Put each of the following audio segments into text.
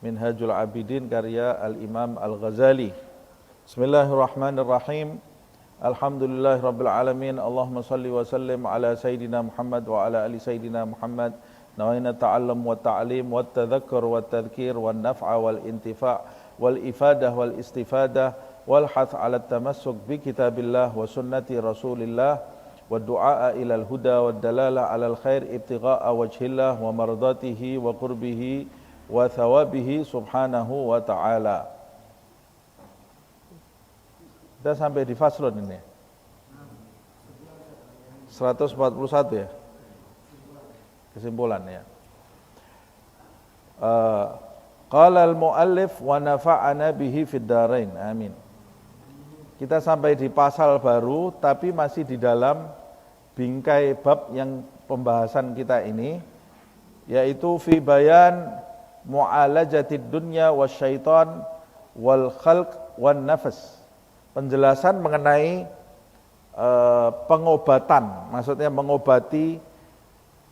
Minhajul Abidin karya Al-Imam Al-Ghazali. Bismillahirrahmanirrahim. Alhamdulillahirabbil alamin. Allahumma shalli wa sallim ala sayidina Muhammad wa ala ali sayidina Muhammad. Nawaina ta'allam wa ta'lim wa tadhakkur wa tadhkir wa naf'a wal intifa' wal ifadah wal istifadah wal hath ala tamassuk bi kitabillah wa sunnati Rasulillah wa du'a ila al-huda wa dalalah ala al-khair ibtigha'a wajhillah wa mardatihi wa qurbihi wa thawabihi subhanahu wa ta'ala. Kita sampai di faslun ini 141 ya, kesimpulan ya. Qala al-muallif wa nafa'ana bihi fid dharain, amin. Kita sampai di pasal baru tapi masih di dalam bingkai bab yang pembahasan kita ini, yaitu fi bayan mu'alajatid dunya wasyaitan wal khalq wan nafas. Penjelasan mengenai pengobatan, maksudnya mengobati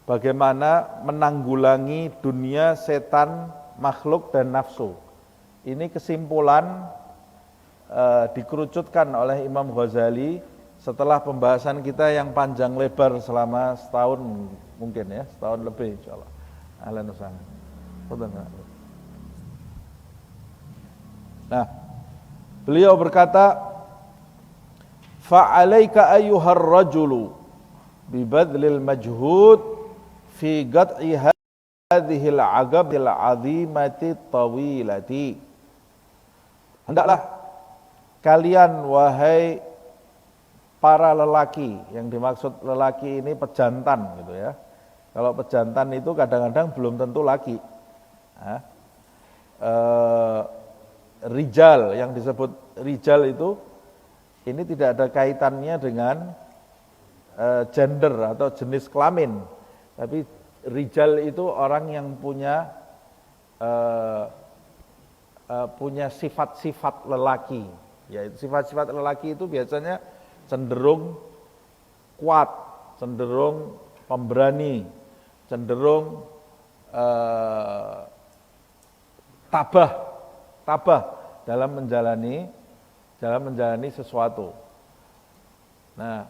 bagaimana menanggulangi dunia, setan, makhluk dan nafsu. Ini kesimpulan dikerucutkan oleh Imam Ghazali setelah pembahasan kita yang panjang lebar selama setahun mungkin ya, setahun lebih insyaallah. Ahlan wa sahlan. Nah, beliau berkata, fa'alaika ayyuhar rajulu bibadlil majhud fi qat'i hadhil 'agabil 'azimati tawilati. Hendaklah kalian wahai para lelaki, yang dimaksud lelaki ini pejantan gitu ya. Kalau pejantan itu kadang-kadang belum tentu laki. Rijal, yang disebut rijal itu ini tidak ada kaitannya dengan gender atau jenis kelamin, tapi rijal itu orang yang punya sifat-sifat lelaki. Yaitu sifat-sifat lelaki itu biasanya cenderung kuat, cenderung pemberani, cenderung tabah dalam menjalani sesuatu. Nah,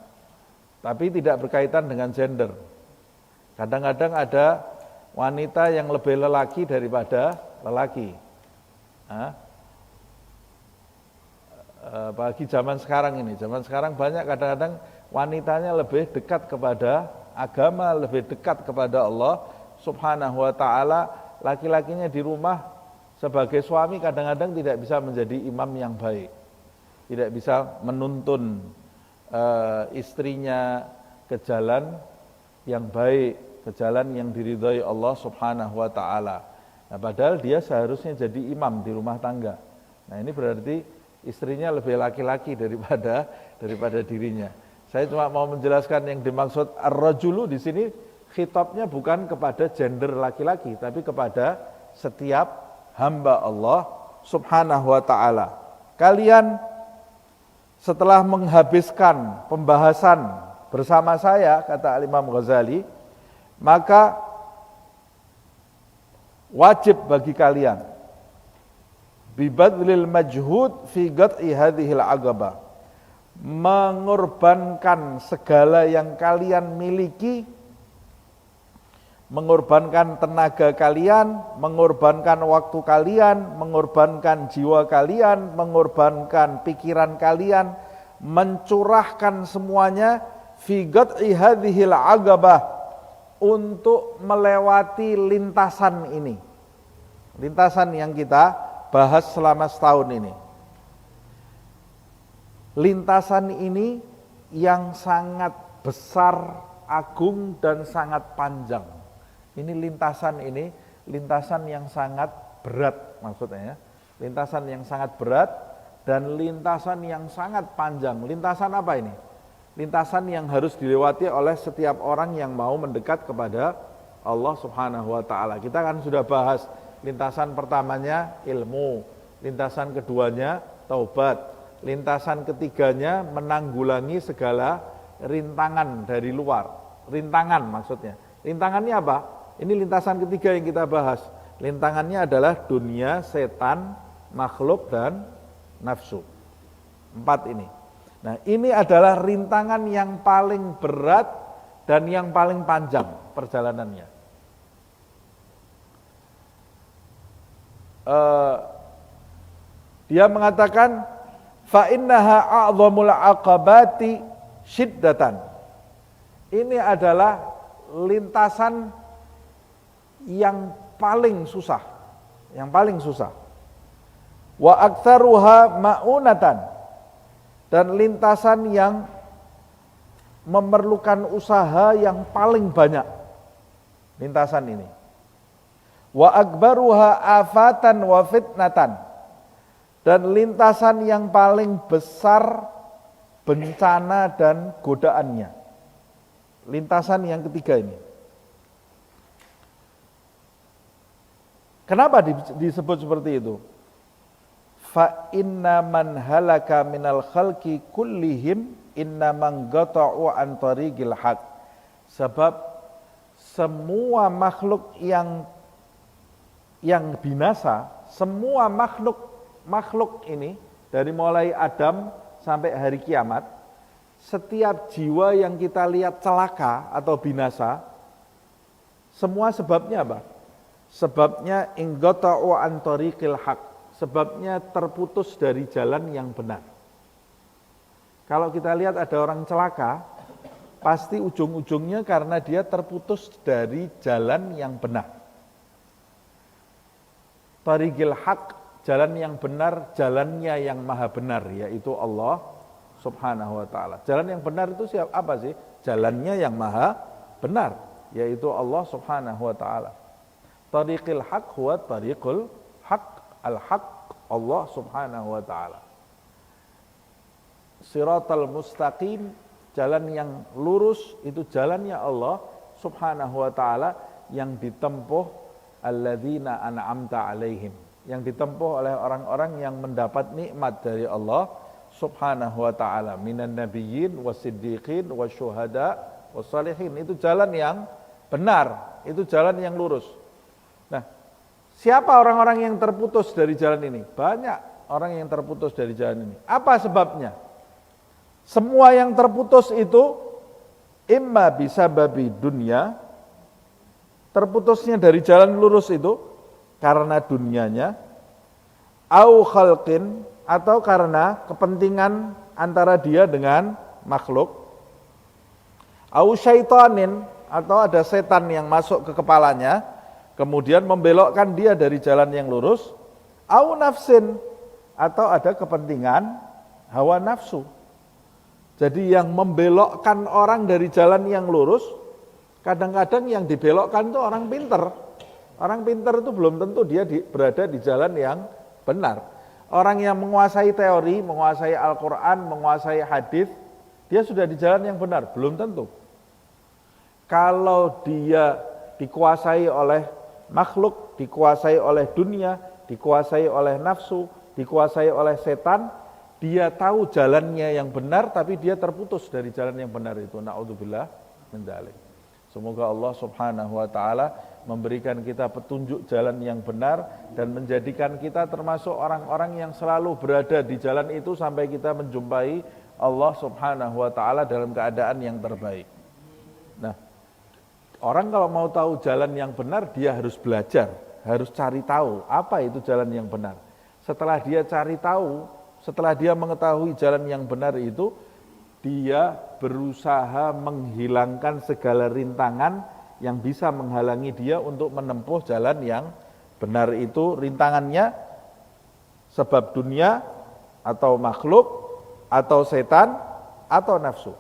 tapi tidak berkaitan dengan gender. Kadang-kadang ada wanita yang lebih lelaki daripada lelaki. Bagi zaman sekarang ini, zaman sekarang banyak kadang-kadang wanitanya lebih dekat kepada agama, lebih dekat kepada Allah Subhanahu wa ta'ala. Laki-lakinya di rumah sebagai suami kadang-kadang tidak bisa menjadi imam yang baik, tidak bisa menuntun istrinya ke jalan yang baik, ke jalan yang diridhai Allah Subhanahu wa ta'ala. Nah, padahal dia seharusnya jadi imam di rumah tangga. Nah, ini berarti istrinya lebih laki-laki daripada dirinya. Saya cuma mau menjelaskan yang dimaksud ar-rajulu di sini, khitabnya bukan kepada gender laki-laki, tapi kepada setiap hamba Allah Subhanahu wa ta'ala. Kalian setelah menghabiskan pembahasan bersama saya, kata Imam Ghazali, maka wajib bagi kalian bibadlil majhud fi qat'i hadhil 'agabah, mengorbankan segala yang kalian miliki, mengorbankan tenaga kalian, mengorbankan waktu kalian, mengorbankan jiwa kalian, mengorbankan pikiran kalian, mencurahkan semuanya fi qat'i hadhil 'agabah, untuk melewati lintasan ini. Lintasan yang kita bahas selama setahun ini. Lintasan ini yang sangat besar, agung dan sangat panjang. Ini lintasan yang sangat berat maksudnya ya. Lintasan yang sangat berat dan lintasan yang sangat panjang. Lintasan apa ini? Lintasan yang harus dilewati oleh setiap orang yang mau mendekat kepada Allah Subhanahu wa ta'ala. Kita kan sudah bahas lintasan pertamanya ilmu, lintasan keduanya taubat, lintasan ketiganya menanggulangi segala rintangan dari luar. Rintangan maksudnya. Rintangannya apa? Ini lintasan ketiga yang kita bahas. Lintangannya adalah dunia, setan, makhluk, dan nafsu. 4 ini. Nah, ini adalah rintangan yang paling berat dan yang paling panjang perjalanannya. Dia mengatakan fa innaha a'dhamul aqabati syiddatan. Ini adalah lintasan yang paling susah, Wa aktsaruha ma'unatan, dan lintasan yang memerlukan usaha yang paling banyak. Lintasan ini. Wa akbaruha afatan wa fitnatan, dan lintasan yang paling besar bencana dan godaannya. Lintasan yang ketiga ini. Kenapa disebut seperti itu? Fa inna man halaka minal khalqi kullihim inna man qata'u an tariqil haq. Sebab semua makhluk yang binasa, semua makhluk ini dari mulai Adam sampai hari kiamat, setiap jiwa yang kita lihat celaka atau binasa, semua sebabnya apa? Sebabnya ingqata'u an tariqil haq. Sebabnya terputus dari jalan yang benar. Kalau kita lihat ada orang celaka, pasti ujung-ujungnya karena dia terputus dari jalan yang benar. Tariqil haq, jalan yang benar, jalannya yang maha benar, yaitu Allah Subhanahu wa ta'ala. Jalan yang benar itu apa sih? Jalannya yang maha benar, yaitu Allah Subhanahu wa ta'ala. Tariqil haq huwa tariqul haq, al-haq Allah Subhanahu wa ta'ala. Siratal mustaqim, jalan yang lurus, itu jalannya Allah Subhanahu wa ta'ala yang ditempuh alladzina an'amta alaihim, yang ditempuh oleh orang-orang yang mendapat nikmat dari Allah Subhanahu wa ta'ala, minan nabiyyin wasiddiqin wasyuhada wassalihin. Itu jalan yang benar, itu jalan yang lurus. Nah, siapa orang-orang yang terputus dari jalan ini? Banyak orang yang terputus dari jalan ini. Apa sebabnya? Semua yang terputus itu imma bisababi dunya, terputusnya dari jalan lurus itu karena dunianya, au khalqin, atau karena kepentingan antara dia dengan makhluk, au syaitanin, atau ada setan yang masuk ke kepalanya kemudian membelokkan dia dari jalan yang lurus, au nafsin, atau ada kepentingan hawa nafsu. Jadi yang membelokkan orang dari jalan yang lurus, kadang-kadang yang dibelokkan itu orang pinter. Orang pinter itu belum tentu dia berada di jalan yang benar. Orang yang menguasai teori, menguasai Al-Quran, menguasai hadis, dia sudah di jalan yang benar, belum tentu. Kalau dia dikuasai oleh makhluk, dikuasai oleh dunia, dikuasai oleh nafsu, dikuasai oleh setan, dia tahu jalannya yang benar, tapi dia terputus dari jalan yang benar itu. Na'udzubillah min dzalik. Semoga Allah Subhanahu wa ta'ala memberikan kita petunjuk jalan yang benar dan menjadikan kita termasuk orang-orang yang selalu berada di jalan itu sampai kita menjumpai Allah Subhanahu wa ta'ala dalam keadaan yang terbaik. Nah, orang kalau mau tahu jalan yang benar, dia harus belajar, harus cari tahu apa itu jalan yang benar. Setelah dia cari tahu, setelah dia mengetahui jalan yang benar itu, dia berusaha menghilangkan segala rintangan yang bisa menghalangi dia untuk menempuh jalan yang benar itu. Rintangannya sebab dunia, atau makhluk, atau setan, atau nafsu.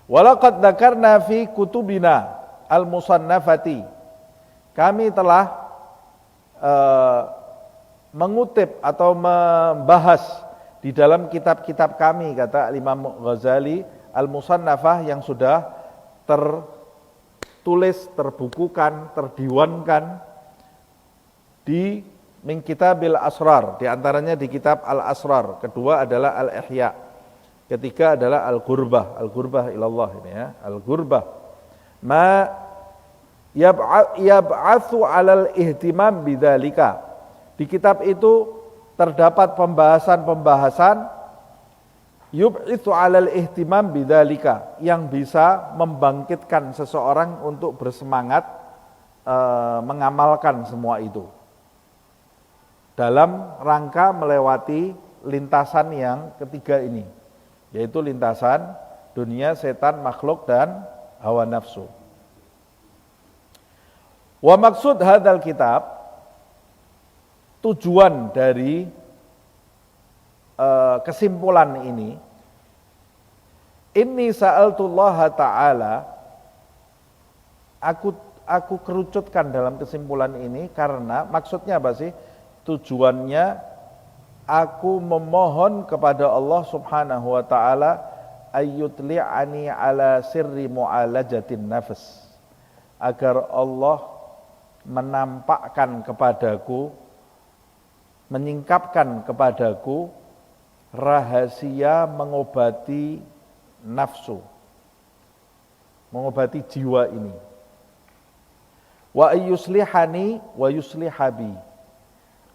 Walaqad dzakarna fi kutubina al-musannafati. Kami telah mengutip atau membahas di dalam kitab-kitab kami, kata Imam Ghazali, al-musannafah, yang sudah tertulis, terbukukan, terdiwankan di min kitabil asrar, di antaranya di kitab al-asrar. Kedua adalah al-ihya. Ketiga adalah al-gurbah. Al-gurbah ilallah ini ya, al-gurbah. Ma yab'atsu 'alal ihtimam bidzalika. Di kitab itu terdapat pembahasan-pembahasan yub'itsu 'alal ihtimam bidzalika yang bisa membangkitkan seseorang untuk bersemangat mengamalkan semua itu dalam rangka melewati lintasan yang ketiga ini, yaitu lintasan dunia, setan, makhluk, dan hawa nafsu. Wa maksud hadzal kitab, tujuan dari kesimpulan ini, inni sa'altullah ta'ala, aku kerucutkan dalam kesimpulan ini karena maksudnya apa sih? Tujuannya aku memohon kepada Allah Subhanahu wa taala ayyutli'ani ala sirri mu'alajatin nafs, agar Allah menampakkan kepadaku, menyingkapkan kepadaku rahasia mengobati nafsu, mengobati jiwa ini. Wa ayyuslihani wa yuslihabi,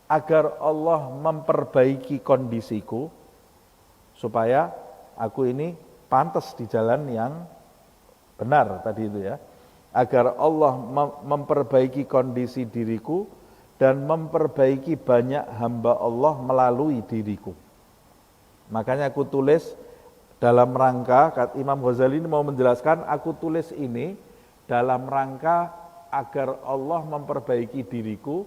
agar Allah memperbaiki kondisiku supaya aku ini pantas di jalan yang benar tadi itu ya. Agar Allah memperbaiki kondisi diriku dan memperbaiki banyak hamba Allah melalui diriku. Makanya aku tulis dalam rangka, Imam Ghazali ini mau menjelaskan, aku tulis ini dalam rangka agar Allah memperbaiki diriku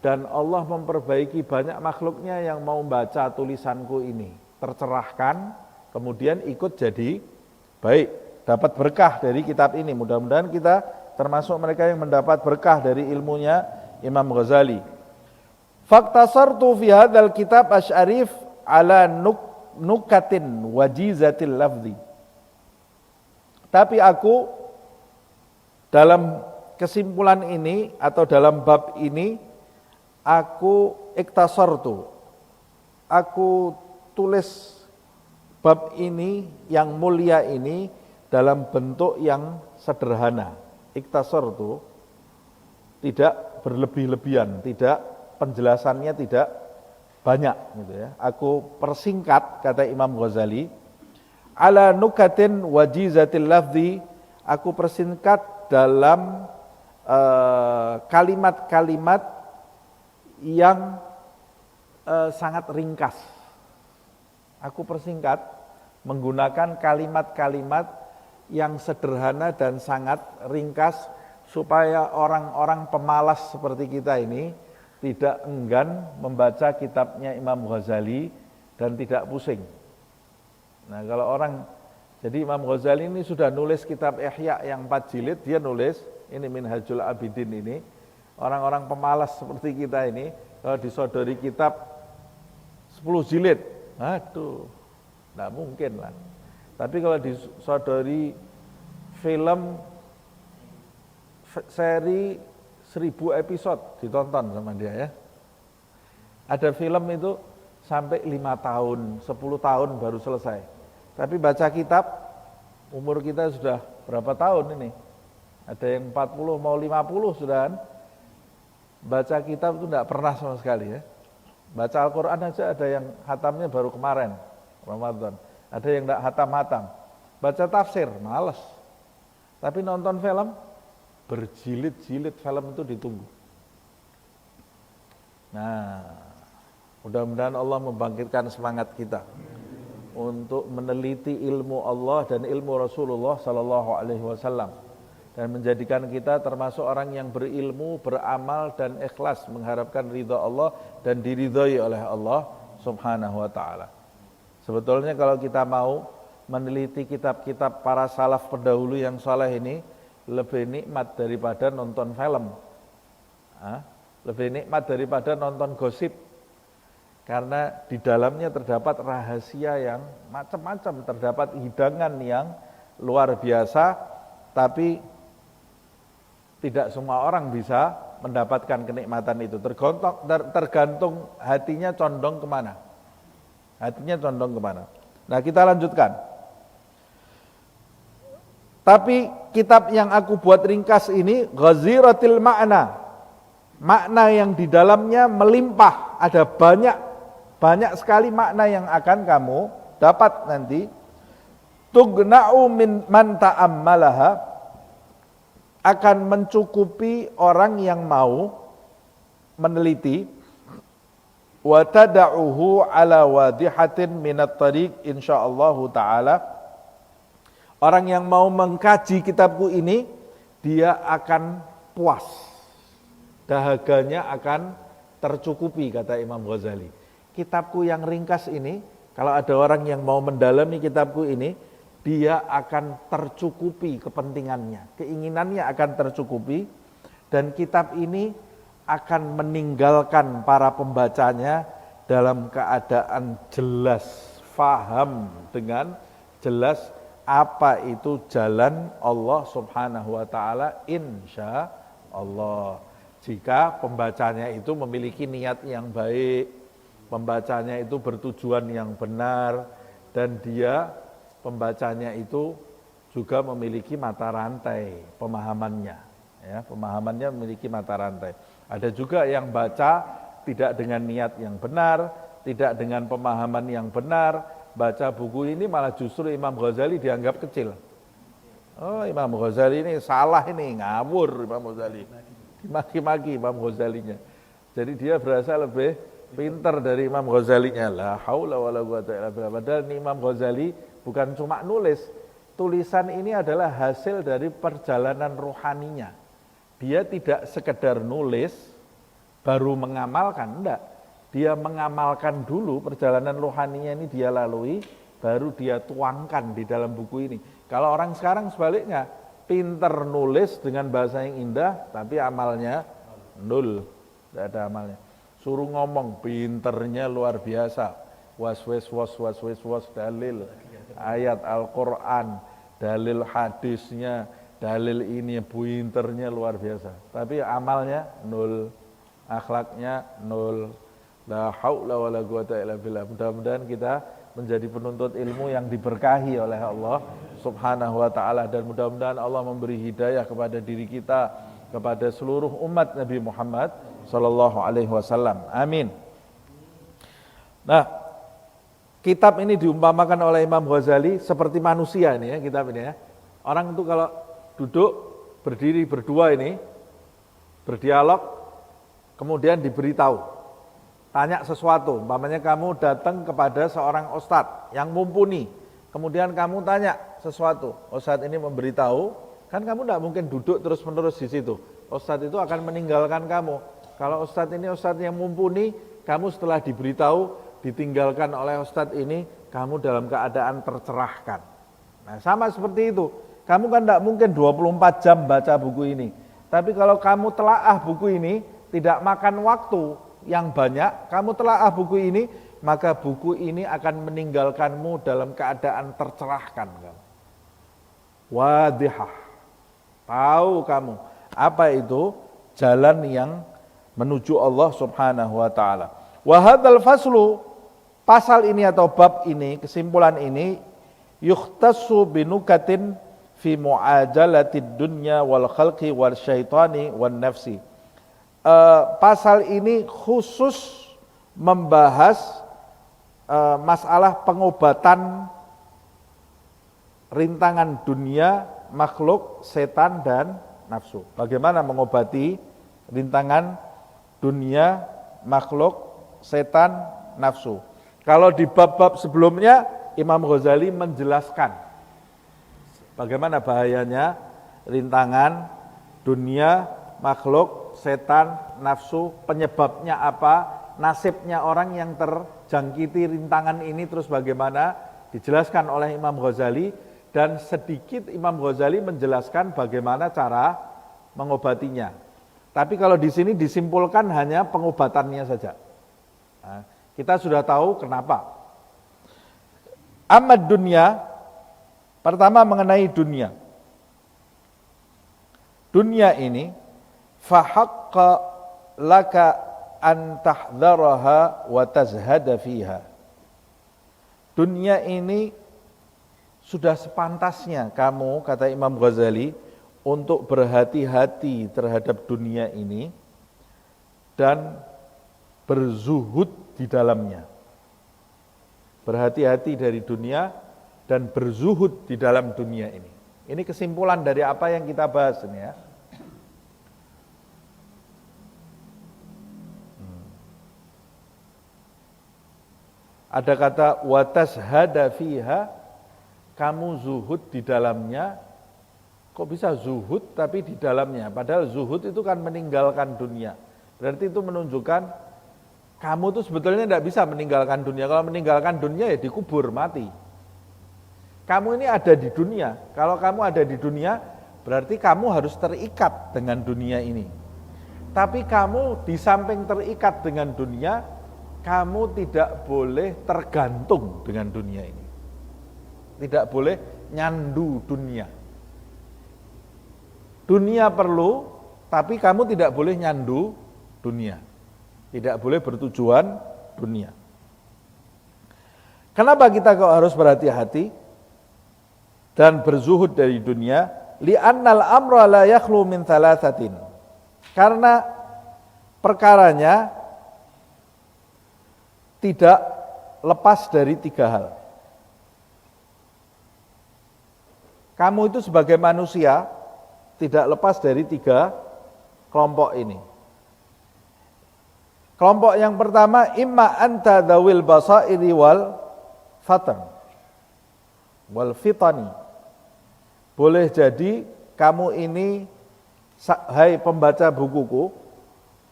dan Allah memperbaiki banyak makhluknya yang mau baca tulisanku ini, tercerahkan, kemudian ikut jadi baik, dapat berkah dari kitab ini. Mudah-mudahan kita termasuk mereka yang mendapat berkah dari ilmunya Imam Ghazali. Faktasartu fi hadzal kitab asy'arif ala nukatin wajizatil lafzi. Tapi aku dalam kesimpulan ini atau dalam bab ini aku iktasartu, aku tulis bab ini yang mulia ini dalam bentuk yang sederhana. Iktasartu, tidak berlebih-lebihan, tidak penjelasannya tidak banyak gitu ya. Aku persingkat, kata Imam Ghazali, ala nukatin wajizatil lafzi, aku persingkat dalam kalimat-kalimat yang sangat ringkas. Aku persingkat menggunakan kalimat-kalimat yang sederhana dan sangat ringkas supaya orang-orang pemalas seperti kita ini tidak enggan membaca kitabnya Imam Ghazali dan tidak pusing. Nah, kalau orang, jadi Imam Ghazali ini sudah nulis kitab Ihya yang 4 jilid, dia nulis ini Minhajul Abidin ini. Orang-orang pemalas seperti kita ini kalau disodori kitab 10 jilid, aduh, enggak mungkin lah. Tapi kalau disodori film seri 1000 episode ditonton sama dia ya. Ada film itu sampai 5 tahun, 10 tahun baru selesai. Tapi baca kitab, umur kita sudah berapa tahun ini? Ada yang 40 mau 50 sudah kan? Baca kitab itu tidak pernah sama sekali ya. Baca Al-Quran aja ada yang hatamnya baru kemarin, Ramadan. Ada yang tidak hatam-hatam. Baca tafsir, males. Tapi nonton film, berjilid-jilid film itu ditunggu. Nah, mudah-mudahan Allah membangkitkan semangat kita untuk meneliti ilmu Allah dan ilmu Rasulullah SAW dan menjadikan kita termasuk orang yang berilmu, beramal dan ikhlas mengharapkan ridha Allah dan diridhai oleh Allah Subhanahu wa taala. Sebetulnya kalau kita mau meneliti kitab-kitab para salaf pendahulu yang saleh ini lebih nikmat daripada nonton film. Lebih nikmat daripada nonton gosip. Karena di dalamnya terdapat rahasia yang macam-macam, terdapat hidangan yang luar biasa, tapi tidak semua orang bisa mendapatkan kenikmatan itu. Tergantung hatinya condong kemana. Hatinya condong kemana. Nah, kita lanjutkan. Tapi kitab yang aku buat ringkas ini ghaziratil makna. Makna yang di dalamnya melimpah, ada banyak sekali makna yang akan kamu dapat nanti. Tugna'u min man ta'ammalaha, akan mencukupi orang yang mau meneliti. Wa tada'uhu ala wadihatin minat tariq insyaallah ta'ala. Orang yang mau mengkaji kitabku ini, dia akan puas. Dahaganya akan tercukupi, kata Imam Ghazali. Kitabku yang ringkas ini, kalau ada orang yang mau mendalami kitabku ini, dia akan tercukupi kepentingannya. Keinginannya akan tercukupi. Dan kitab ini akan meninggalkan para pembacanya dalam keadaan jelas, faham dengan jelas apa itu jalan Allah Subhanahu wa taala insya Allah. Jika pembacanya itu memiliki niat yang baik, pembacanya itu bertujuan yang benar, dan dia pembacanya itu juga memiliki mata rantai pemahamannya, ya, pemahamannya memiliki mata rantai. Ada juga yang baca tidak dengan niat yang benar, tidak dengan pemahaman yang benar. Baca buku ini malah justru Imam Ghazali dianggap kecil. Oh, Imam Ghazali ini salah, ini ngawur Imam Ghazali. Dimaki-maki Imam Ghazalinya. Jadi dia berasa lebih pintar dari Imam Ghazalinya. La haula wala quwata illa billah. Padahal Imam Ghazali bukan cuma nulis. Tulisan ini adalah hasil dari perjalanan rohaninya. Dia tidak sekedar nulis baru mengamalkan, enggak. Dia mengamalkan dulu, perjalanan rohaninya ini dia lalui, baru dia tuangkan di dalam buku ini. Kalau orang sekarang sebaliknya, pinter nulis dengan bahasa yang indah, tapi amalnya nol, tidak ada amalnya. Suruh ngomong, pinternya luar biasa, was dalil, ayat Al-Quran, dalil hadisnya, dalil ini, pinternya luar biasa. Tapi amalnya nol, akhlaknya nol. La haula wala quwata illa billah. Mudah-mudahan kita menjadi penuntut ilmu yang diberkahi oleh Allah Subhanahu wa taala, dan mudah-mudahan Allah memberi hidayah kepada diri kita, kepada seluruh umat Nabi Muhammad sallallahu alaihi wasallam. Amin. Nah, kitab ini diumpamakan oleh Imam Ghazali seperti manusia ini ya, kitab ini ya. Orang itu kalau duduk berdiri berdua ini berdialog, kemudian diberitahu, tanya sesuatu, umpamanya kamu datang kepada seorang ustadz yang mumpuni, kemudian kamu tanya sesuatu, ustadz ini memberitahu, kan kamu tidak mungkin duduk terus-menerus di situ. Ustadz itu akan meninggalkan kamu. Kalau ustadz ini ustadz yang mumpuni, kamu setelah diberitahu, ditinggalkan oleh ustadz ini, kamu dalam keadaan tercerahkan. Nah, sama seperti itu. Kamu kan tidak mungkin 24 jam baca buku ini. Tapi kalau kamu telaah buku ini, tidak makan waktu yang banyak, kamu telaah buku ini, maka buku ini akan meninggalkanmu dalam keadaan tercerahkan. Wadihah, tahu kamu apa itu jalan yang menuju Allah Subhanahu wa taala. Wa hadzal faslu, pasal ini atau bab ini, kesimpulan ini, yukhtassu binukatin fi mu'ajalatid dunya wal khalqi wal syaitani wan nafsi. Pasal ini khusus membahas masalah pengobatan rintangan dunia, makhluk, setan dan nafsu. Bagaimana mengobati rintangan dunia, makhluk, setan, nafsu. Kalau di bab-bab sebelumnya Imam Ghazali menjelaskan bagaimana bahayanya rintangan dunia, makhluk, setan, nafsu, penyebabnya apa, nasibnya orang yang terjangkiti rintangan ini terus bagaimana, dijelaskan oleh Imam Ghazali, dan sedikit Imam Ghazali menjelaskan bagaimana cara mengobatinya. Tapi kalau di sini disimpulkan hanya pengobatannya saja. Nah, kita sudah tahu kenapa. Amad dunia, pertama mengenai dunia. Dunia ini fahaqqa laka an tahdharaha wa tazhada fiha. Dunia ini sudah sepantasnya kamu, kata Imam Ghazali, untuk berhati-hati terhadap dunia ini dan berzuhud di dalamnya. Berhati-hati dari dunia dan berzuhud di dalam dunia ini. Ini kesimpulan dari apa yang kita bahas ini ya. Ada kata watashhada fiha, kamu zuhud di dalamnya. Kok bisa zuhud tapi di dalamnya? Padahal zuhud itu kan meninggalkan dunia. Berarti itu menunjukkan kamu tuh sebetulnya tidak bisa meninggalkan dunia. Kalau meninggalkan dunia ya dikubur, mati. Kamu ini ada di dunia. Kalau kamu ada di dunia, berarti kamu harus terikat dengan dunia ini. Tapi kamu di samping terikat dengan dunia, kamu tidak boleh tergantung dengan dunia ini. Tidak boleh nyandu dunia. Dunia perlu, tapi kamu tidak boleh nyandu dunia. Tidak boleh bertujuan dunia. Kenapa kita kok harus berhati-hati dan berzuhud dari dunia? Li'annal amra la yakhlu min thalathatin. Karena perkaranya tidak lepas dari 3 hal. Kamu itu sebagai manusia tidak lepas dari 3 kelompok ini. Kelompok yang pertama, imma anta dzawil basairi wal fatan wal fitani. Boleh jadi kamu ini, hai pembaca bukuku,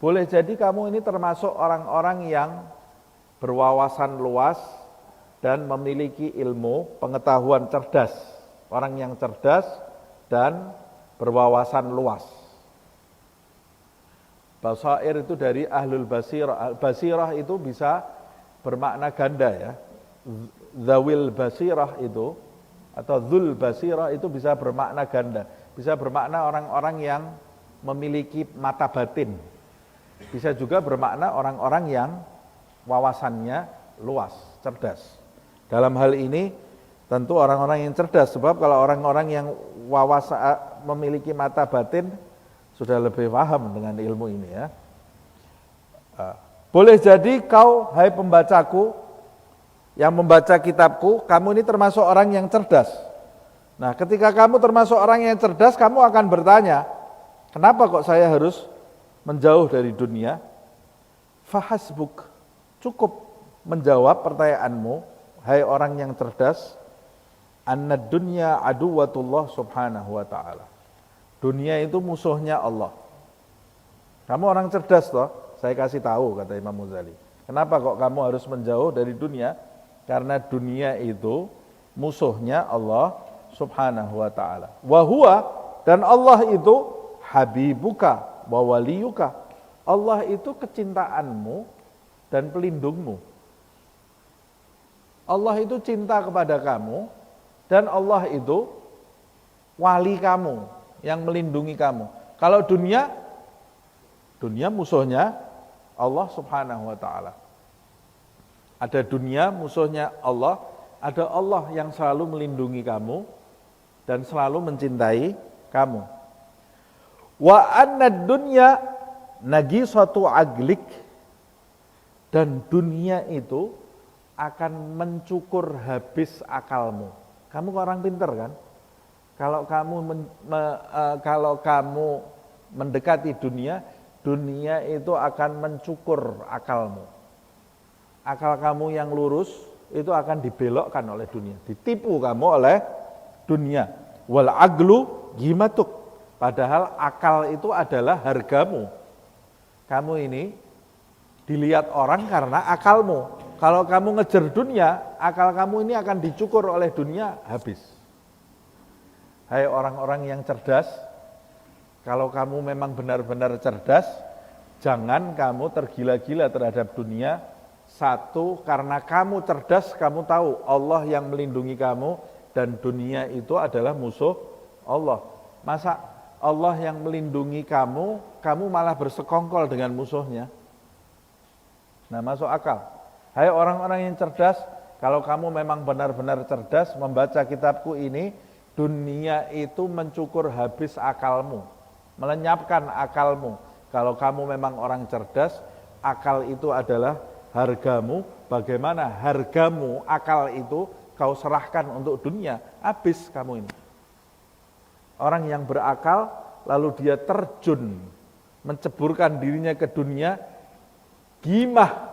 boleh jadi kamu ini termasuk orang-orang yang berwawasan luas dan memiliki ilmu pengetahuan cerdas. Orang yang cerdas dan berwawasan luas. Basair itu dari ahlul basirah. Basirah itu bisa bermakna ganda ya. Zawil basirah itu atau dzul basirah itu bisa bermakna ganda. Bisa bermakna orang-orang yang memiliki mata batin. Bisa juga bermakna orang-orang yang wawasannya luas, cerdas. Dalam hal ini tentu orang-orang yang cerdas, sebab kalau orang-orang yang memiliki mata batin sudah lebih paham dengan ilmu ini ya. Boleh jadi kau, hai pembacaku, yang membaca kitabku, kamu ini termasuk orang yang cerdas. Nah, ketika kamu termasuk orang yang cerdas, kamu akan bertanya, kenapa kok saya harus menjauh dari dunia? Fahasbuk, cukup menjawab pertanyaanmu, hai orang yang cerdas, annad dunya aduwatullah subhanahu wa ta'ala. Dunia itu musuhnya Allah. Kamu orang cerdas toh, saya kasih tahu, kata Imam Ghazali. Kenapa kok kamu harus menjauh dari dunia? Karena dunia itu musuhnya Allah subhanahu wa ta'ala. Wahuwa, dan Allah itu habibuka wa waliyuka. Allah itu kecintaanmu dan pelindungmu. Allah itu cinta kepada kamu, dan Allah itu wali kamu, yang melindungi kamu. Kalau dunia musuhnya Allah subhanahu wa ta'ala. Ada dunia musuhnya Allah, ada Allah yang selalu melindungi kamu dan selalu mencintai kamu. Wa annad dunya nagisatu aglik, dan dunia itu akan mencukur habis akalmu. Kamu orang pintar kan? Kalau kamu mendekati dunia, dunia itu akan mencukur akalmu. Akal kamu yang lurus itu akan dibelokkan oleh dunia, ditipu kamu oleh dunia. Wal aglu gimatuk, padahal akal itu adalah hargamu. Kamu ini dilihat orang karena akalmu. Kalau kamu ngejar dunia, akal kamu ini akan dicukur oleh dunia, habis. Hai orang-orang yang cerdas, kalau kamu memang benar-benar cerdas, jangan kamu tergila-gila terhadap dunia. Satu, karena kamu cerdas, kamu tahu Allah yang melindungi kamu, dan dunia itu adalah musuh Allah. Masa Allah yang melindungi kamu, kamu malah bersekongkol dengan musuhnya? Nah, masuk akal. Hai orang-orang yang cerdas, Kalau kamu memang benar-benar cerdas membaca kitabku ini, dunia itu mencukur habis akalmu, melenyapkan akalmu. Kalau kamu memang orang cerdas, akal itu adalah hargamu. Bagaimana hargamu, akal itu kau serahkan untuk dunia, habis kamu ini. Orang yang berakal, lalu dia terjun, menceburkan dirinya ke dunia, gimah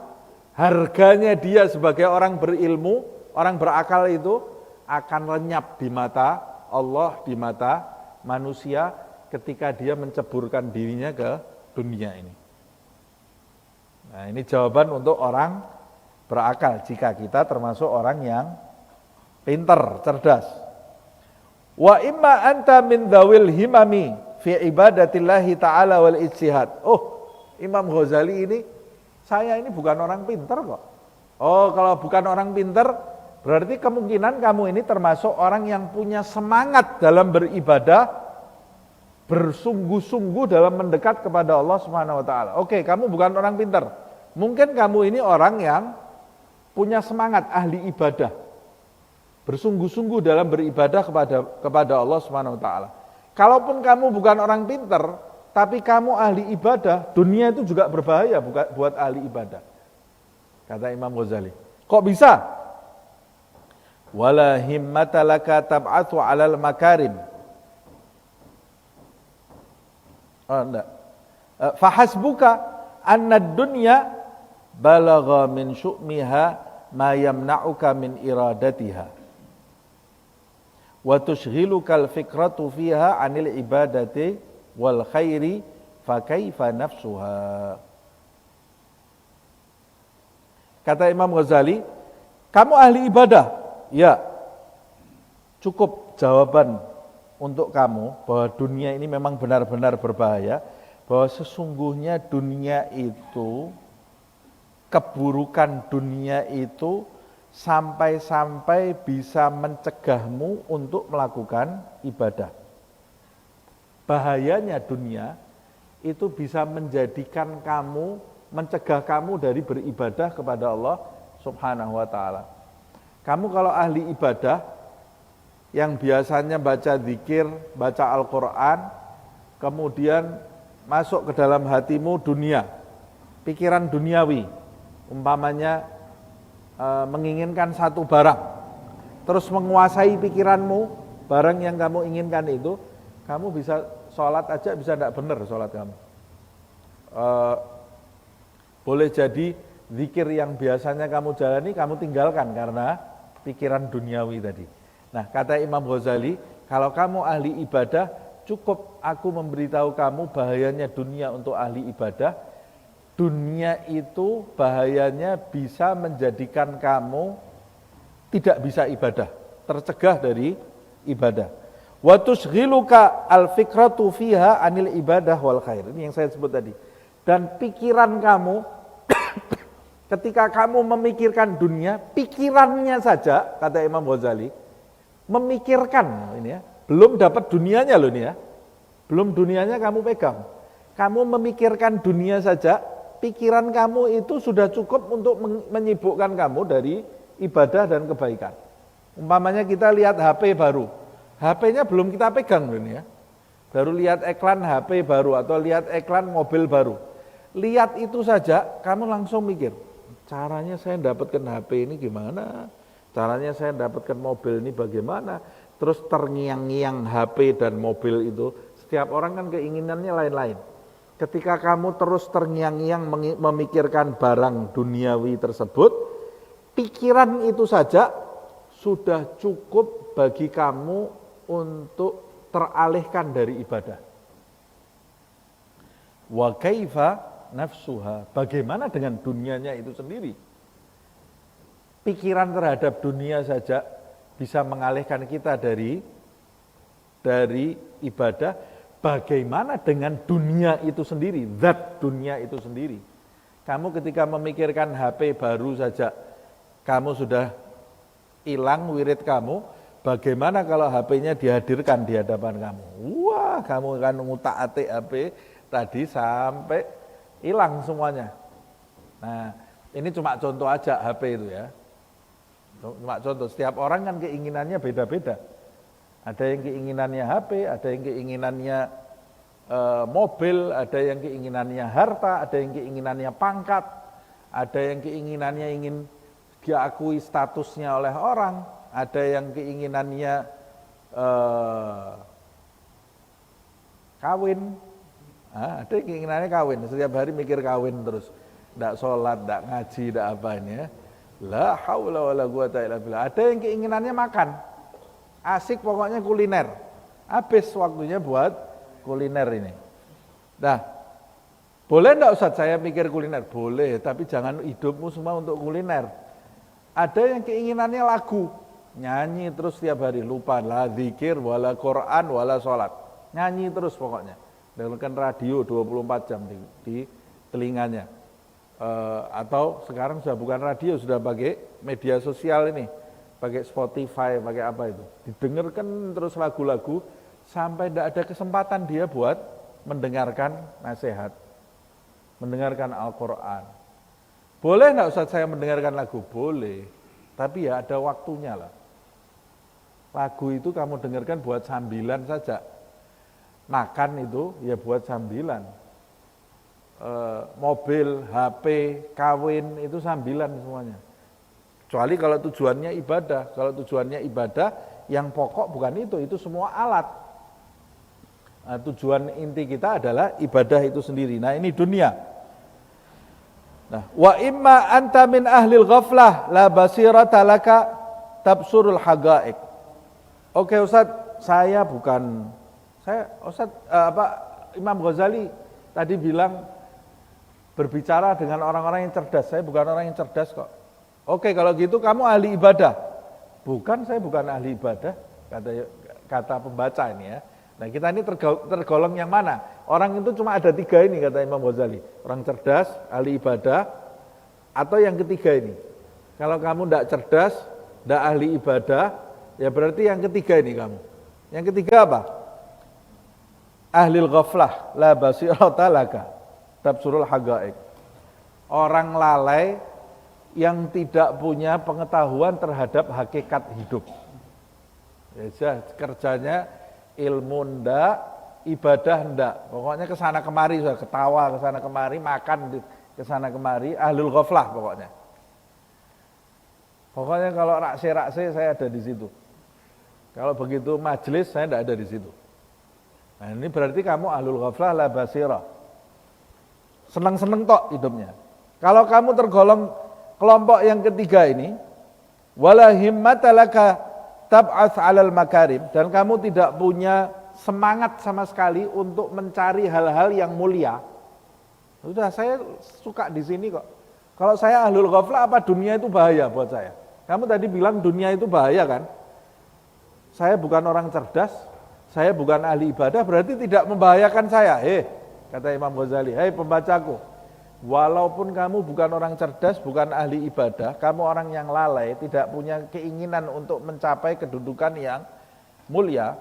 harganya dia sebagai orang berilmu, orang berakal itu akan lenyap di mata Allah, di mata manusia ketika dia menceburkan dirinya ke dunia ini. Nah, ini jawaban untuk orang berakal jika kita termasuk orang yang pintar, cerdas. Wa imma anta min dzawil himami fi ibadatillahi ta'ala wal ijtihad. Oh, Imam Ghazali ini, saya ini bukan orang pintar kok. Oh, kalau bukan orang pintar, berarti kemungkinan kamu ini termasuk orang yang punya semangat dalam beribadah, bersungguh-sungguh dalam mendekat kepada Allah Subhanahu wa taala. Oke, kamu bukan orang pintar. Mungkin kamu ini orang yang punya semangat ahli ibadah, bersungguh-sungguh dalam beribadah kepada Allah Subhanahu wa taala. Kalaupun kamu bukan orang pintar, tapi kamu ahli ibadah, dunia itu juga berbahaya buat ahli ibadah. Kata Imam Ghazali. Kok bisa? Wala himmata laka tab'atsu 'alal makarim. Oh, enggak. Fahasbuka anna dunya balagha min syu'miha ma yamna'uka min iradatiha wa tushghiluka al-fikratu fiha 'anil ibadati wal khairi fa kaifa nafsuha. Kata Imam Ghazali, kamu ahli ibadah? Ya. Cukup jawaban untuk kamu bahwa dunia ini memang benar-benar berbahaya, bahwa sesungguhnya dunia itu, keburukan dunia itu sampai-sampai bisa mencegahmu untuk melakukan ibadah. Bahayanya dunia itu bisa menjadikan kamu, mencegah kamu dari beribadah kepada Allah Subhanahu wa taala. Kamu kalau ahli ibadah yang biasanya baca zikir, baca Al-Qur'an, kemudian masuk ke dalam hatimu dunia, pikiran duniawi, umpamanya menginginkan satu barang, terus menguasai pikiranmu, barang yang kamu inginkan itu, kamu bisa sholat aja bisa tidak benar sholat kamu. Boleh jadi zikir yang biasanya kamu jalani, kamu tinggalkan karena pikiran duniawi tadi. Nah, kata Imam Ghazali, kalau kamu ahli ibadah, cukup aku memberitahu kamu bahayanya dunia untuk ahli ibadah. Dunia itu bahayanya bisa menjadikan kamu tidak bisa ibadah, tercegah dari ibadah. Wa tushghiluka al-fikratu fiha 'anil ibadah wal khair. Ini yang saya sebut tadi. Dan pikiran kamu ketika kamu memikirkan dunia, pikirannya saja, kata Imam Ghazali, memikirkan ini ya, belum dapat dunianya loh ini ya. Belum dunianya kamu pegang. Kamu memikirkan dunia saja, pikiran kamu itu sudah cukup untuk menyibukkan kamu dari ibadah dan kebaikan. Umpamanya kita lihat HP baru. HP-nya belum kita pegang loh ini ya. Baru lihat iklan HP baru atau lihat iklan mobil baru. Lihat itu saja, kamu langsung mikir, caranya saya dapatkan HP ini gimana? Caranya saya dapatkan mobil ini bagaimana? Terus terngiang-ngiang HP dan mobil itu, setiap orang kan keinginannya lain-lain. Ketika kamu terus terngiang-ngiang memikirkan barang duniawi tersebut, pikiran itu saja sudah cukup bagi kamu untuk teralihkan dari ibadah. Wa kaifa nafsuha, bagaimana dengan dunianya itu sendiri? Pikiran terhadap dunia saja bisa mengalihkan kita dari ibadah. Bagaimana dengan dunia itu sendiri, zat dunia itu sendiri? Kamu ketika memikirkan HP baru saja, kamu sudah hilang wirid kamu. Bagaimana kalau HP-nya dihadirkan di hadapan kamu? Wah, kamu akan ngutak-atik HP tadi sampai hilang semuanya. Nah, ini cuma contoh aja HP itu ya. Cuma contoh, setiap orang kan keinginannya beda-beda. Ada yang keinginannya HP, ada yang keinginannya mobil, ada yang keinginannya harta, ada yang keinginannya pangkat, ada yang keinginannya ingin diakui statusnya oleh orang, ada yang keinginannya kawin, ada yang keinginannya kawin, setiap hari mikir kawin terus, tidak sholat, tidak ngaji, tidak apa ini ya. La haula wala quwata illa billah. Ada yang keinginannya makan, asik pokoknya kuliner, habis waktunya buat kuliner ini. Nah, boleh enggak Ustaz saya mikir kuliner? Boleh, tapi jangan hidupmu semua untuk kuliner. Ada yang keinginannya lagu, nyanyi terus tiap hari, lupa la zikir, wala Quran, wala sholat. Nyanyi terus pokoknya. Dengarkan radio 24 jam di telinganya. Atau sekarang sudah bukan radio, sudah pakai media sosial ini, pakai Spotify, pakai apa itu. Didengarkan terus lagu-lagu sampai tidak ada kesempatan dia buat mendengarkan nasihat, mendengarkan Al-Quran. Boleh enggak Ustaz saya mendengarkan lagu? Boleh, tapi ya ada waktunya lah. Lagu itu kamu dengarkan buat sambilan saja. Makan itu ya buat sambilan. Mobil, HP, kawin itu sambilan semuanya. Kecuali kalau tujuannya ibadah. Kalau tujuannya ibadah, yang pokok bukan itu semua alat. Nah, tujuan inti kita adalah ibadah itu sendiri. Nah, ini dunia. Nah, wa imma anta min ahlil ghaflah la basirata laka tabsurul haqaiq. Oke Ustaz, Imam Ghazali tadi bilang berbicara dengan orang-orang yang cerdas. Saya bukan orang yang cerdas kok. Oke, kalau gitu kamu ahli ibadah. Bukan, saya bukan ahli ibadah, kata pembaca ini ya. Nah, kita ini tergolong yang mana? Orang itu cuma ada 3 ini kata Imam Ghazali. Orang cerdas, ahli ibadah, atau yang ketiga ini. Kalau kamu tidak cerdas, tidak ahli ibadah, ya berarti yang ketiga ini kamu. Yang ketiga apa? Ahlil ghaflah, la basirata laka. Tabsurul haqaiq. Orang lalai yang tidak punya pengetahuan terhadap hakikat hidup. Ya, kerjanya ilmu ndak, ibadah ndak. Pokoknya kesana kemari, sudah ketawa kesana kemari, makan kesana kemari, ahlul ghaflah pokoknya. Pokoknya kalau rakse-rakse saya ada di situ. Kalau begitu majelis saya tidak ada di situ. Nah, ini berarti kamu ahlul ghaflah la basirah. Senang-senang tok hidupnya. Kalau kamu tergolong kelompok yang ketiga ini, wala himmata laka tab'ats 'alal makarim, dan kamu tidak punya semangat sama sekali untuk mencari hal-hal yang mulia. Sudah, saya suka di sini kok. Kalau saya ahlul ghaflah, apa dunia itu bahaya buat saya? Kamu tadi bilang dunia itu bahaya kan? Saya bukan orang cerdas, saya bukan ahli ibadah, berarti tidak membahayakan saya. Kata Imam Ghazali, hei pembacaku, walaupun kamu bukan orang cerdas, bukan ahli ibadah, kamu orang yang lalai, tidak punya keinginan untuk mencapai kedudukan yang mulia,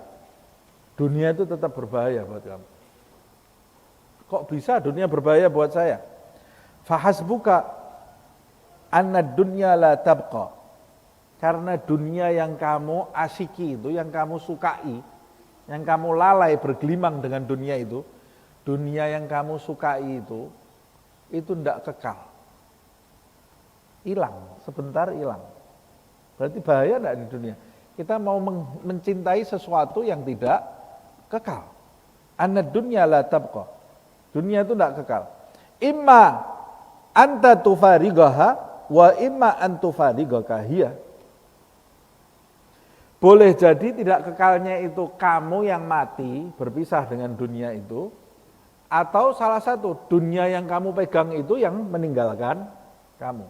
dunia itu tetap berbahaya buat kamu. Kok bisa dunia berbahaya buat saya? Fahasbuka anna dunya la tabqa. Karena dunia yang kamu asyiki itu, yang kamu sukai, yang kamu lalai bergelimang dengan dunia itu, dunia yang kamu sukai itu tidak kekal. Hilang, sebentar hilang. Berarti bahaya enggak di dunia? Kita mau mencintai sesuatu yang tidak kekal. Anna dunya la tabqa. Dunia itu tidak kekal. Imma anta tufarigaha wa imma antufarigaha hiya. Boleh jadi tidak kekalnya itu kamu yang mati, berpisah dengan dunia itu, atau salah satu, dunia yang kamu pegang itu yang meninggalkan kamu.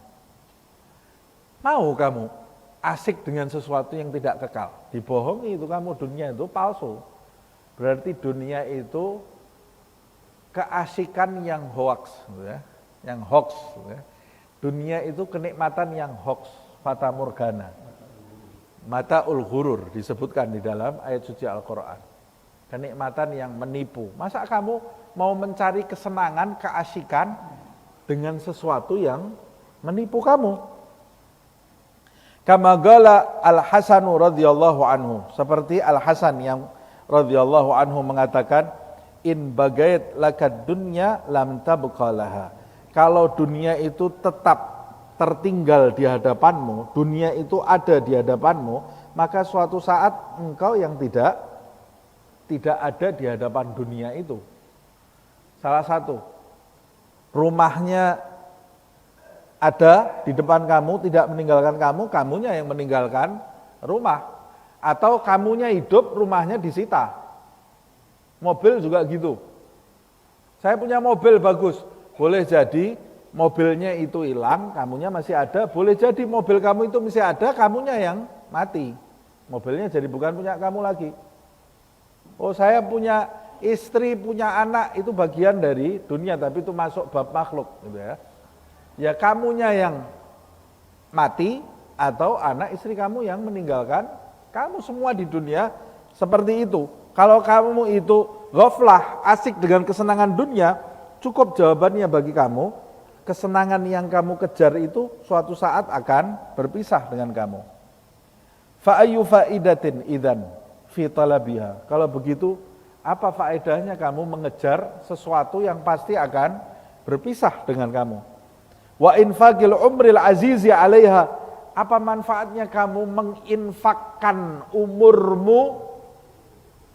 Mau kamu asik dengan sesuatu yang tidak kekal, dibohongi itu kamu, dunia itu palsu. Berarti dunia itu keasikan yang hoax, ya, yang hoax. Ya. Dunia itu kenikmatan yang hoax, fata morgana. Mata'ul ghurur disebutkan di dalam ayat suci Al-Quran. Kenikmatan yang menipu. Masa kamu mau mencari kesenangan, keasikan dengan sesuatu yang menipu kamu? Kama qala Al-Hasan radhiyallahu anhu, seperti Al-Hasan yang radhiyallahu anhu mengatakan, in bagait lakad dunya lam tabqa laha. Kalau dunia itu tetap tertinggal di hadapanmu, dunia itu ada di hadapanmu, maka suatu saat engkau yang tidak ada di hadapan dunia itu. Salah satu, rumahnya ada di depan kamu, tidak meninggalkan kamu, kamunya yang meninggalkan rumah. Atau kamunya hidup, rumahnya disita. Mobil juga gitu. Saya punya mobil bagus, boleh jadi mobilnya itu hilang, kamunya masih ada, boleh jadi mobil kamu itu masih ada, kamunya yang mati. Mobilnya jadi bukan punya kamu lagi. Oh, saya punya istri, punya anak, itu bagian dari dunia, tapi itu masuk bab makhluk gitu ya. Ya kamunya yang mati atau anak istri kamu yang meninggalkan kamu, semua di dunia seperti itu. Kalau kamu itu ghaflah, asik dengan kesenangan dunia, cukup jawabannya bagi kamu, kesenangan yang kamu kejar itu suatu saat akan berpisah dengan kamu. Fa ayyu faidatin idzan fi talabiha. Kalau begitu, apa faedahnya kamu mengejar sesuatu yang pasti akan berpisah dengan kamu? Wa infaqil umril azizi 'alaiha, apa manfaatnya kamu menginfakkan umurmu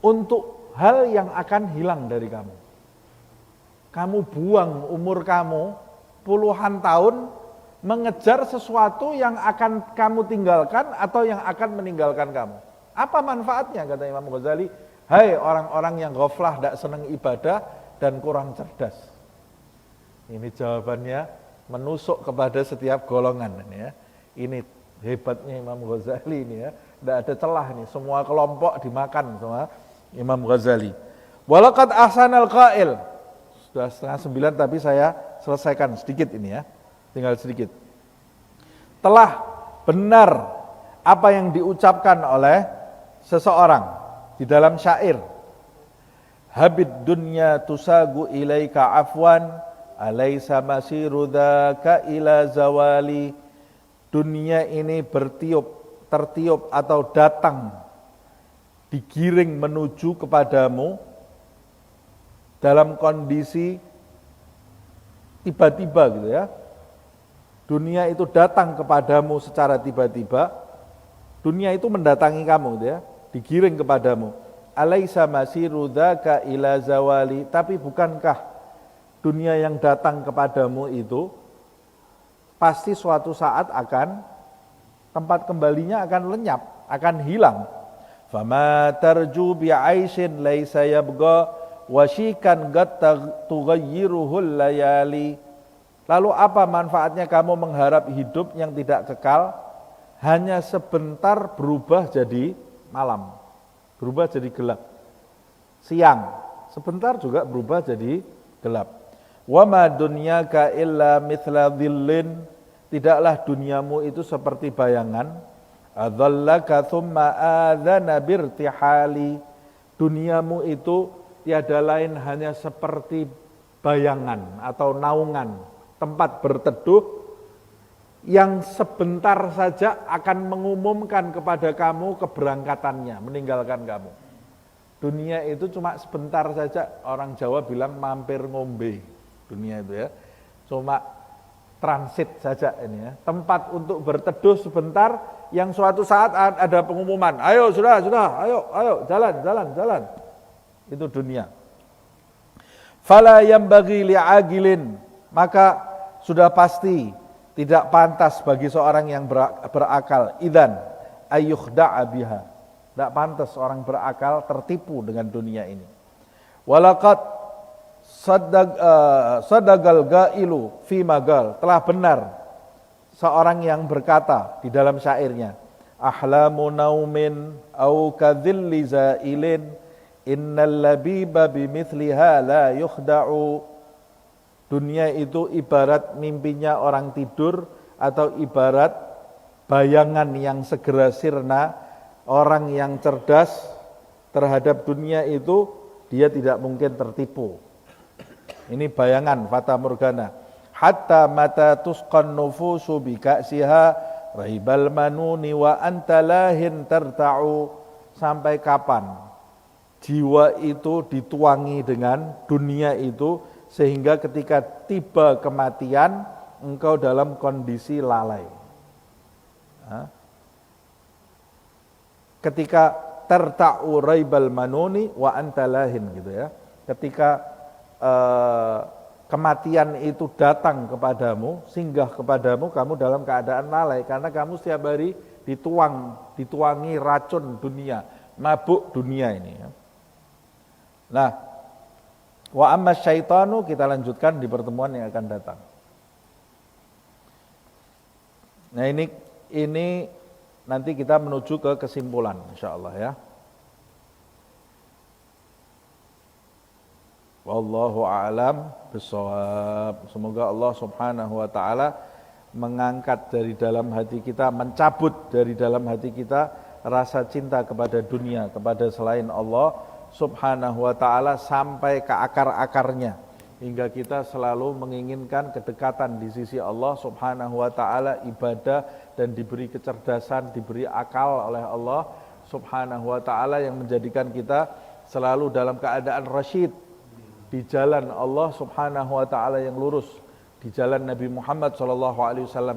untuk hal yang akan hilang dari kamu? Kamu buang umur kamu puluhan tahun mengejar sesuatu yang akan kamu tinggalkan atau yang akan meninggalkan kamu. Apa manfaatnya, kata Imam Ghazali? Hai orang-orang yang ghaflah, tidak senang ibadah dan kurang cerdas. Ini jawabannya menusuk kepada setiap golongan ini ya. Ini hebatnya Imam Ghazali ini ya. Tidak ada celah nih, semua kelompok dimakan sama Imam Ghazali. Walaqad ahsanal qail. Sudah 8:30 tapi saya selesaikan sedikit ini ya. Tinggal sedikit. Telah benar apa yang diucapkan oleh seseorang di dalam syair. Habid dunya tusagu ilaika afwan alaisa masiru dzaka ila zawali. Dunia ini tertiup atau datang, digiring menuju kepadamu dalam kondisi tiba-tiba gitu ya. Dunia itu datang kepadamu secara tiba-tiba, dunia itu mendatangi kamu gitu ya, digiring kepadamu. Alaisa masiru dzaka ila zawali, tapi bukankah dunia yang datang kepadamu itu pasti suatu saat akan, tempat kembalinya akan lenyap, akan hilang. Fama tarju bi'aishin laisa yabqa wasyikan qad tughayyiruhul layali. Lalu apa manfaatnya kamu mengharap hidup yang tidak kekal, hanya sebentar berubah jadi malam, berubah jadi gelap. Siang sebentar juga berubah jadi gelap. Wa ma dunyaka illa mithla dhillin, tidaklah duniamu itu seperti bayangan. Adzallaka thumma adzana birtihali, duniamu itu tiada lain hanya seperti bayangan atau naungan, tempat berteduh yang sebentar saja akan mengumumkan kepada kamu keberangkatannya, meninggalkan kamu. Dunia itu cuma sebentar saja, orang Jawa bilang mampir ngombe. Dunia itu ya, cuma transit saja ini ya, tempat untuk berteduh sebentar yang suatu saat ada pengumuman, ayo sudah, ayo jalan. Itu dunia. Fala yambaghi li'agilin, maka sudah pasti tidak pantas bagi seorang yang berakal, idzan ayyukhda'a biha, tidak pantas orang berakal tertipu dengan dunia ini. Walaqad sadagal gailu fi magal, telah benar seorang yang berkata di dalam syairnya, ahlamu naumin au kadhilli zailin innal labiba bimithliha la yukhda'u. Dunia itu ibarat mimpinya orang tidur atau ibarat bayangan yang segera sirna. Orang yang cerdas terhadap dunia itu dia tidak mungkin tertipu. Ini bayangan fata morgana. Hatta mata tusqan nufusu bika'siha raibal manuni wa anta lahin tarta'u. Sampai kapan jiwa itu dituangi dengan dunia itu, sehingga ketika tiba kematian engkau dalam kondisi lalai. Ketika tarta'u raibal manuni wa anta lahin gitu ya. Ketika kematian itu datang kepadamu, singgah kepadamu, kamu dalam keadaan lalai karena kamu setiap hari dituangi racun dunia, mabuk dunia ini ya. Nah, wa amma syaitanu kita lanjutkan di pertemuan yang akan datang. Nah, ini nanti kita menuju ke kesimpulan insyaallah ya. Wallahu a'lam bishawab. Semoga Allah Subhanahu wa taala mengangkat dari dalam hati kita, mencabut dari dalam hati kita rasa cinta kepada dunia, kepada selain Allah Subhanahu wa taala sampai ke akar-akarnya, hingga kita selalu menginginkan kedekatan di sisi Allah Subhanahu wa taala, ibadah dan diberi kecerdasan, diberi akal oleh Allah Subhanahu wa taala yang menjadikan kita selalu dalam keadaan rasyid di jalan Allah Subhanahu wa taala yang lurus, di jalan Nabi Muhammad SAW,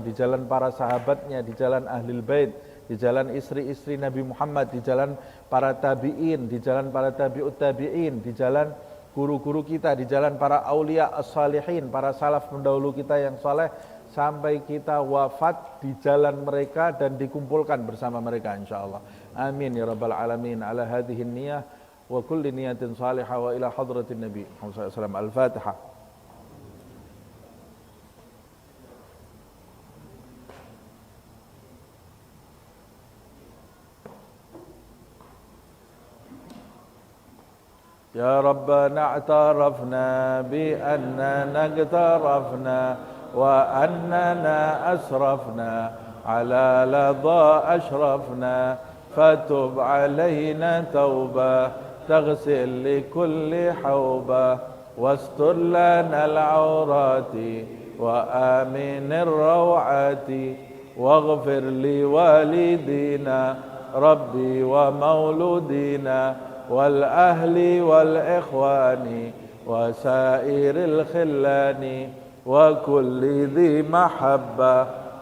di jalan para sahabatnya, di jalan ahlul bait, di jalan istri-istri Nabi Muhammad, di jalan para tabi'in, di jalan para tabi'ut tabi'in, di jalan guru-guru kita, di jalan para aulia as-salihin, para salaf pendahulu kita yang saleh, sampai kita wafat di jalan mereka dan dikumpulkan bersama mereka insyaallah. Amin ya rabbal alamin. Ala hadhihi niyah wa kulli niyatin salihah wa ila hadratin Nabi Muhammad SAW. Al-Fatihah. Ya Rabbana a'tarafna bi annana naqtarafna wa annana asrafna ala ladha ashrafna fatub alayna tawbah تغسل لكل حوبة واستر لنا العورات وآمن الروعات واغفر لوالدينا ربي ومولودينا والأهل والإخوان وسائر الخلان وكل ذي محبة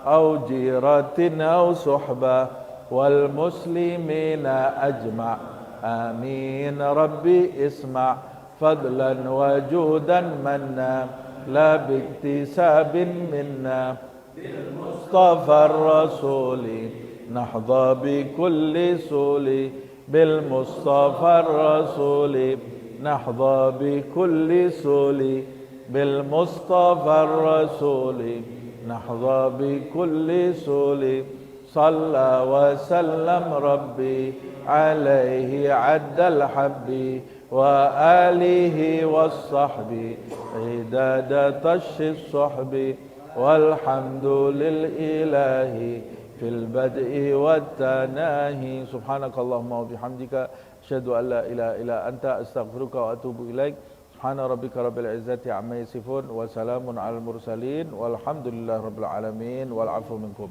أو جيرة أو صحبة والمسلمين أجمع آمين ربي اسمع فضلا وجودا منا لا باكتساب منا بالمصطفى الرسول نحظى بكل سول بالمصطفى الرسول نحظى بكل سول بالمصطفى الرسول نحظى بكل سول صلى وسلم ربي عليه عد الحب وآله والصحب عداد طش الصحب والحمد للإله في البدء والتناهي سبحانك اللهم وبحمدك أشهد أن لا إله إلا أنت أستغفرك وأتوب إليك سبحان ربك رب العزة عما يصفون وسلام على المرسلين والحمد لله رب العالمين والعفو منكم.